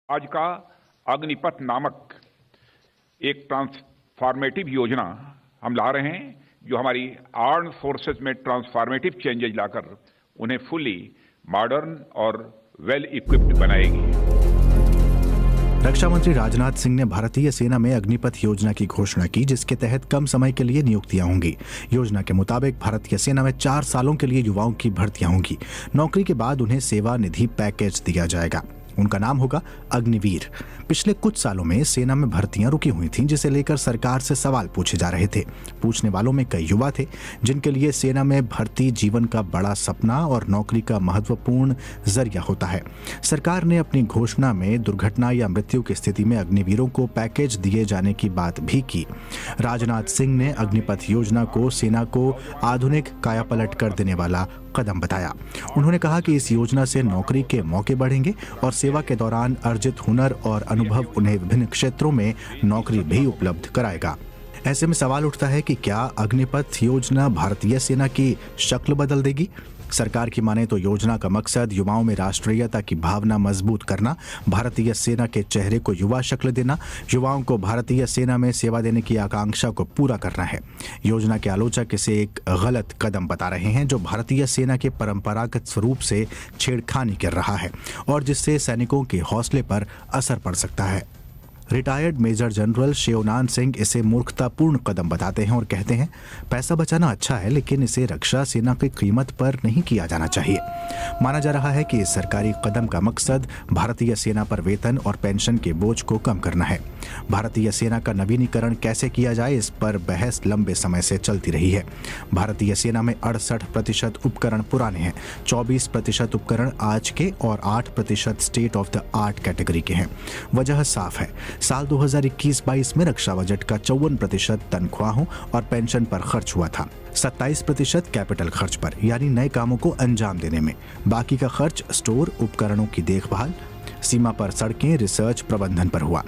आज का अग्निपथ नामक एक ट्रांसफॉर्मेटिव योजना हम ला रहे हैं, जो हमारी आर्म्ड फोर्सेस में ट्रांसफॉर्मेटिव चेंजेज लाकर उन्हें फुली मॉडर्न और वेल इक्विप्ड बनाएगी। रक्षा मंत्री राजनाथ सिंह ने भारतीय सेना में अग्निपथ योजना की घोषणा की, जिसके तहत कम समय के लिए नियुक्तियां होंगी। योजना के मुताबिक भारतीय सेना में 4 सालों के लिए युवाओं की भर्तियां होंगी। नौकरी के बाद उन्हें सेवा निधि पैकेज दिया जाएगा। उनका नाम होगा अग्निवीर। पिछले कुछ सालों में सेना में भर्तियां रुकी हुई थीं, जिसे लेकर सरकार से सवाल पूछे जा रहे थे। पूछने वालों में कई युवा थे, जिनके लिए सेना में भर्ती जीवन का बड़ा सपना और नौकरी का महत्वपूर्ण जरिया होता है। सरकार ने अपनी घोषणा में दुर्घटना या मृत्यु की स्थिति में अग्निवीरों को पैकेज दिए जाने की बात भी की। राजनाथ सिंह ने अग्निपथ योजना को सेना को आधुनिक कायापलट कर देने वाला कदम बताया। उन्होंने कहा कि इस योजना से नौकरी के मौके बढ़ेंगे और सेवा के दौरान अर्जित हुनर और अनुभव उन्हें विभिन्न क्षेत्रों में नौकरी भी उपलब्ध कराएगा। ऐसे में सवाल उठता है कि क्या अग्निपथ योजना भारतीय सेना की शक्ल बदल देगी? सरकार की माने तो योजना का मकसद युवाओं में राष्ट्रीयता की भावना मजबूत करना, भारतीय सेना के चेहरे को युवा शक्ल देना, युवाओं को भारतीय सेना में सेवा देने की आकांक्षा को पूरा करना है। योजना के आलोचक इसे एक गलत कदम बता रहे हैं, जो भारतीय सेना के परंपरागत स्वरूप से छेड़खानी कर रहा है और जिससे सैनिकों के हौसले पर असर पड़ सकता है। रिटायर्ड मेजर जनरल शिवनान सिंह इसे मूर्खतापूर्ण कदम बताते हैं और कहते हैं, पैसा बचाना अच्छा है, लेकिन इसे रक्षा सेना की कीमत पर नहीं किया जाना चाहिए। माना जा रहा है कि इस सरकारी कदम का मकसद भारतीय सेना पर वेतन और पेंशन के बोझ को कम करना है। भारतीय सेना का नवीनीकरण कैसे किया जाए, इस पर बहस लंबे समय से चलती रही है। भारतीय सेना में 68% उपकरण पुराने हैं, 24% उपकरण आज के और 8% state of the art category के हैं। वजह साफ है, साल 2021-22 में रक्षा बजट का 54% तनख्वाहों और पेंशन पर खर्च हुआ था, 27% कैपिटल खर्च पर यानी नए कामों को अंजाम देने में, बाकी का खर्च स्टोर, उपकरणों की देखभाल, सीमा पर सड़कें, रिसर्च, प्रबंधन पर हुआ।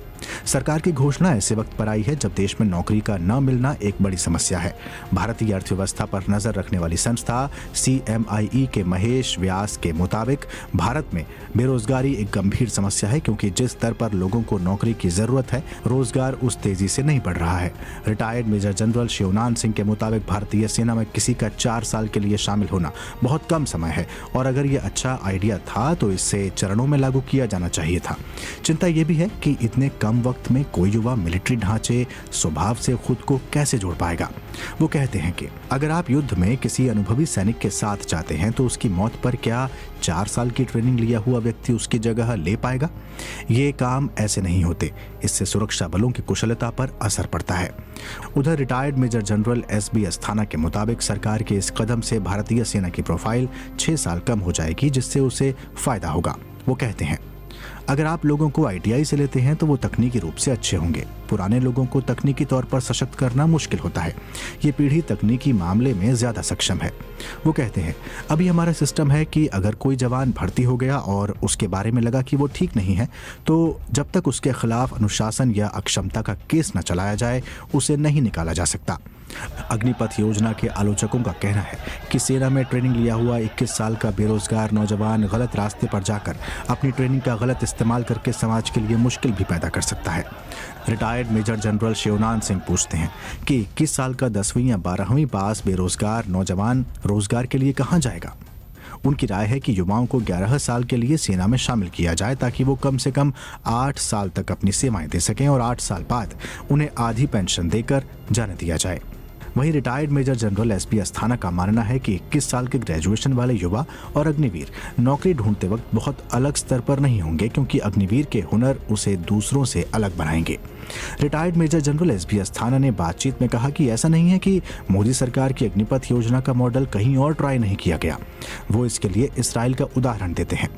सरकार की घोषणा ऐसे वक्त पर आई है जब देश में नौकरी का न मिलना एक बड़ी समस्या है। भारतीय अर्थव्यवस्था पर नजर रखने वाली संस्था CMIE के महेश व्यास के मुताबिक भारत में बेरोजगारी एक गंभीर समस्या है, क्योंकि जिस दर पर लोगों को नौकरी की जरूरत है, रोजगार उस तेजी से नहीं बढ़ रहा है। रिटायर्ड मेजर जनरल शिवनान सिंह के मुताबिक भारतीय सेना में किसी का 4 साल के लिए शामिल होना बहुत कम समय है, और अगर ये अच्छा आइडिया था तो इसे चरणों में लागू किया जाना चाहिए था। चिंता यह भी है कि इतने कम वक्त में कोई युवा मिलिट्री ढांचे स्वभाव से खुद को कैसे जोड़ पाएगा। वो कहते हैं कि अगर आप युद्ध में किसी अनुभवी सैनिक के साथ जाते हैं तो उसकी मौत पर क्या 4 साल की ट्रेनिंग लिया हुआ व्यक्ति उसकी जगह ले पाएगा? ये काम ऐसे नहीं होते। इससे सुरक्षा बलों की कुशलता पर असर पड़ता है। उधर retired major general SB Asthana के मुताबिक सरकार के इस कदम से भारतीय सेना की प्रोफाइल 6 साल कम हो जाएगी, जिससे उसे फायदा होगा। वो कहते हैं, अगर आप लोगों को ITI से लेते हैं तो वो तकनीकी रूप से अच्छे होंगे। पुराने लोगों को तकनीकी तौर पर सशक्त करना मुश्किल होता है। ये पीढ़ी तकनीकी मामले में ज्यादा सक्षम है। वो कहते हैं, अभी हमारा सिस्टम है कि अगर कोई जवान भर्ती हो गया और उसके बारे में लगा कि वो ठीक नहीं है, तो जब तक उसके खिलाफ अनुशासन या अक्षमता का केस न चलाया जाए, उसे नहीं निकाला जा सकता। अग्निपथ योजना के आलोचकों का कहना है कि सेना में ट्रेनिंग लिया हुआ 21 साल का बेरोजगार नौजवान गलत रास्ते पर जाकर अपनी ट्रेनिंग का गलत इस्तेमाल करके समाज के लिए मुश्किल भी पैदा कर सकता है। रिटायर्ड मेजर जनरल शिवनान सिंह पूछते हैं कि 21 साल का 10वीं या 12वीं पास बेरोजगार नौजवान रोजगार के लिए कहां जाएगा? उनकी राय है कि युवाओं को 11 साल के लिए सेना में शामिल किया जाए, ताकि वो कम से कम 8 साल तक अपनी सेवाएं दे सकें और 8 साल बाद उन्हें आधी पेंशन देकर जाने दिया जाए। वहीं retired major general SB Asthana का मानना है कि 21 साल के ग्रेजुएशन वाले युवा और अग्निवीर नौकरी ढूंढते वक्त बहुत अलग स्तर पर नहीं होंगे, क्योंकि अग्निवीर के हुनर उसे दूसरों से अलग बनाएंगे। Retired major general SB Asthana ने बातचीत में कहा कि ऐसा नहीं है कि मोदी सरकार की अग्निपथ योजना का मॉडल कहीं और ट्राई नहीं किया गया। वो इसके लिए इसराइल का उदाहरण देते हैं।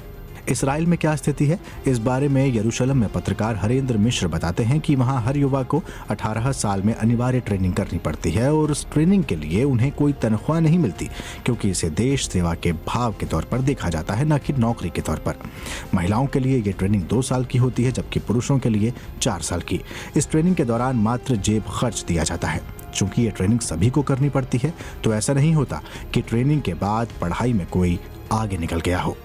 इसराइल में क्या स्थिति है, इस बारे में यरूशलेम में पत्रकार हरेंद्र मिश्र बताते हैं कि वहां हर युवा को 18 साल में अनिवार्य ट्रेनिंग करनी पड़ती है और उस ट्रेनिंग के लिए उन्हें कोई तनख्वाह नहीं मिलती, क्योंकि इसे देश सेवा के भाव के तौर पर देखा जाता है, न कि नौकरी के तौर पर। महिलाओं के लिए ये ट्रेनिंग 2 साल की होती है, जबकि पुरुषों के लिए 4 साल की। इस ट्रेनिंग के दौरान मात्र जेब खर्च दिया जाता है। चूंकि ये ट्रेनिंग सभी को करनी पड़ती है, तो ऐसा नहीं होता कि ट्रेनिंग के बाद पढ़ाई में कोई आगे निकल गया हो।